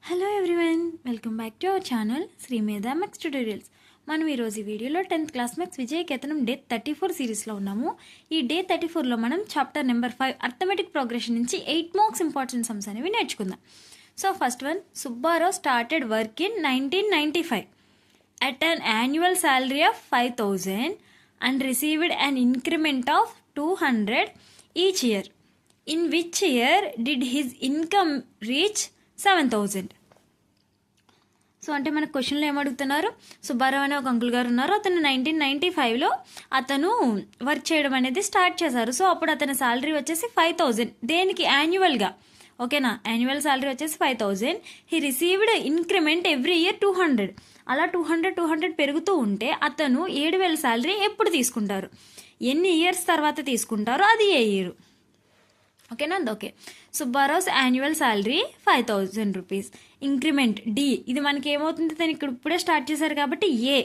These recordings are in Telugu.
Hello everyone, welcome back to our channel Sri Medha maths tutorials. మనం ఈరోజు ఈ వీడియోలో 10th క్లాస్ మ్యాథ్స్ విజయకేతనం డే 34 సిరీస్లో ఉన్నాము. ఈ డే 34లో మనం చాప్టర్ నెంబర్ 5 అర్థమెటిక్ ప్రోగ్రెషన్ నుంచి 8 మార్క్స్ ఇంపార్టెంట్ సమ్స్ అనేవి నేర్చుకుందాం. So first one, Subbarao started work in 1995 at an annual salary of 5,000 and received an increment of 200 each year. In which year did his income reach 7,000? So అంటే మన క్వశ్చన్లో ఏమడుగుతున్నారు, సుబ్బారావు అనే ఒక అంకుల్ గారు ఉన్నారు. అతను 1995లో అతను వర్క్ చేయడం అనేది స్టార్ట్ చేశారు. సో అప్పుడు అతని శాలరీ వచ్చేసి 5,000. దేనికి? యాన్యువల్గా. ఓకేనా? యాన్యువల్ శాలరీ వచ్చేసి 5,000. He received increment every year 200. అలా 200 పెరుగుతూ ఉంటే అతను 7,000 శాలరీ ఎప్పుడు తీసుకుంటారు, ఎన్ని ఇయర్స్ తర్వాత తీసుకుంటారో అది ఏ ఇయర్. ఓకేనా? Okay. Subbarao's annual salary 5,000 rupees. Increment D, ఇది మనకి ఏమవుతుంది, తను ఇక్కడ ఇప్పుడే స్టార్ట్ చేశారు కాబట్టి ఏ.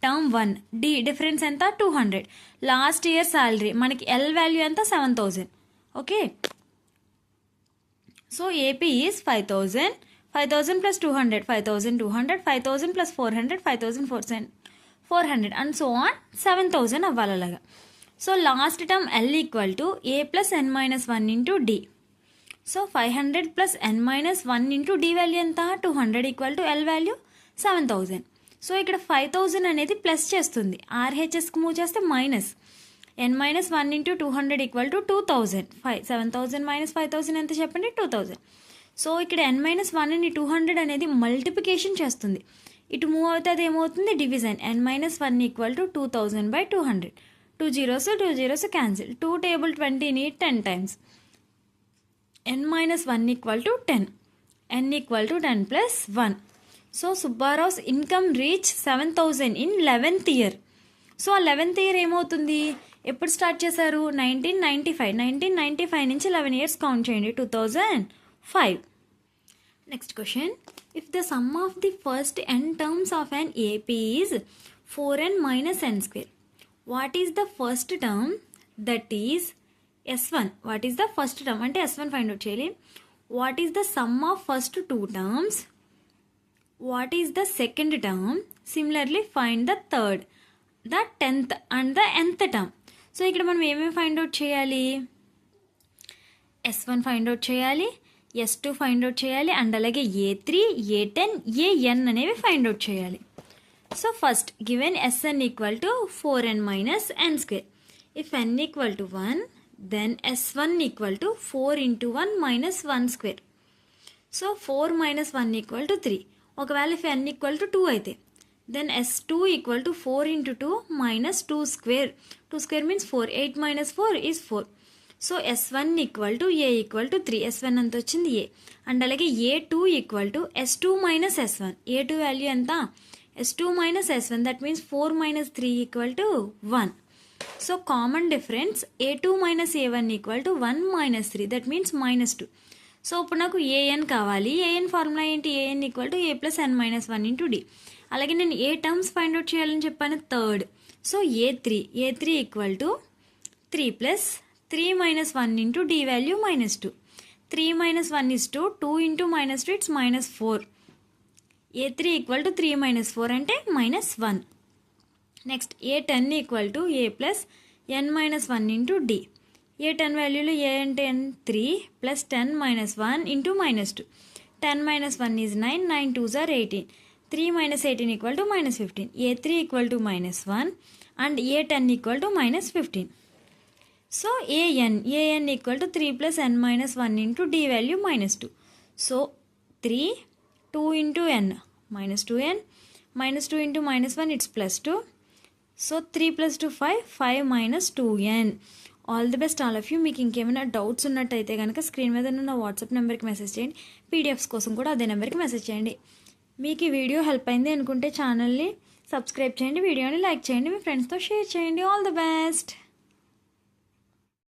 టర్మ్ 1. డి డిఫరెన్స్ ఎంత? 200. లాస్ట్ ఇయర్ శాలరీ మనకి ఎల్ వాల్యూ ఎంత? 7,000. Okay. So AP is 5,000. 5,000 plus 200, 5,200, 5,000 plus 400, 5,400 and so on 7,000 అవ్వాలి అలాగా. So last term L equal to A plus N minus 1 into D. So 500 plus N minus 1 into D value ఎంత? 200 equal to L value 7,000. So ఇక్కడ 5,000 అనేది ప్లస్ చేస్తుంది, ఆర్హెచ్ఎస్కి మూవ్ చేస్తే minus. N minus 1 into 200 equal to 2,000. 7,000 minus 5,000 ఎంత చెప్పండి? 2,000. సో ఇక్కడ ఎన్ మైనస్ 1ని 200 అనేది మల్టిప్లికేషన్ చేస్తుంది. ఇటు మూవ్ అవుతే అది ఏమవుతుంది? Division. N minus 1 equal to 2,000 by 200. 2 zeros cancel. 2 table 20ని 10 times. N minus 1 equal to 10. N equal to 10 plus 1. So Subbarao's income reach 7,000 in 11th year. So ఆ 11th ఇయర్ ఏమవుతుంది, ఎప్పుడు స్టార్ట్ చేశారు? 1995. 1995 నుంచి 11 ఇయర్స్ కౌంట్ చేయండి. 2005. Next question, if the sum of the first n terms of an AP is 4n minus n square, what is the first term that is S1? What is the first term అంటే S1 ఫైండ్ అవుట్ చేయాలి. What is the sum of first 2 terms? What is the second term? Similarly find the third, the 10th and the nth term. So ఇక్కడ మనం ఏమేమి ఫైండ్ అవుట్ చేయాలి? S1 ఫైండ్ అవుట్ చేయాలి, S2 ఫైండ్ అవుట్ చేయాలి, అండ్ అలాగే A3, A10, AN అనేవి ఫైండ్ అవుట్ చేయాలి. So first given Sn equal to 4n minus n square. If n equal to 1, then S1 equal to 4 into 1 minus 1 square. So 4 minus 1 equal to 3. ఒకవేళ ఇఫ్ n ఈక్వల్ టు 2 అయితే, then S2 equal to 4 into 2 minus 2 square. 2 square means 4. 8 minus 4 is 4. So S1 equal to A equal to 3. S1 అంత వచ్చింది ఏ. అండ్ అలాగే A2 equal to S2 minus S1. A2 value ఎంత? S2 minus S1, that means 4 minus 3 equal to 1. So common difference A2 minus A1 equal to 1 minus 3, that means minus 2. So ఇప్పుడు నాకు AN కావాలి. AN ఫార్ములా ఏంటి? AN equal to A plus N minus 1 into D. అలాగే నేను ఏ టర్మ్స్ ఫైండ్ అవుట్ చేయాలని చెప్పాను? Third. So A3 equal to 3 plus 3 minus 1 into D value minus 2. 3 minus 1 is 2. 2 into minus 2 it's minus 4. A3 equal to 3 minus 4 అంటే minus 1. Next A10 equal to A plus N minus 1 into D. A10 వాల్యూలో ఏ అంటే 3 plus 10 minus 1 into minus 2. 10 minus 1 is 9. 9 2s are 18. 3 minus 18 equal to minus 15. A3 equal to minus 1 and A10 equal to minus 15. So AN equal to 3 plus N minus 1 into D value minus 2. So 3 2 into n minus 2n minus 2 into minus 1 it's plus 2. So 3 plus 2 5 minus 2n. All the best all of you. మీకు ఇంకేమైనా డౌట్స్ ఉన్నట్టయితే కనుక స్క్రీన్ మీద ఉన్న వాట్సాప్ నెంబర్కి మెసేజ్ చేయండి. పీడిఎఫ్స్ కోసం కూడా అదే నెంబర్కి మెసేజ్ చేయండి. మీకు ఈ వీడియో హెల్ప్ అయింది అనుకుంటే ఛానల్ని సబ్స్క్రైబ్ చేయండి, వీడియోని లైక్ చేయండి, మీ ఫ్రెండ్స్తో షేర్ చేయండి. All the best.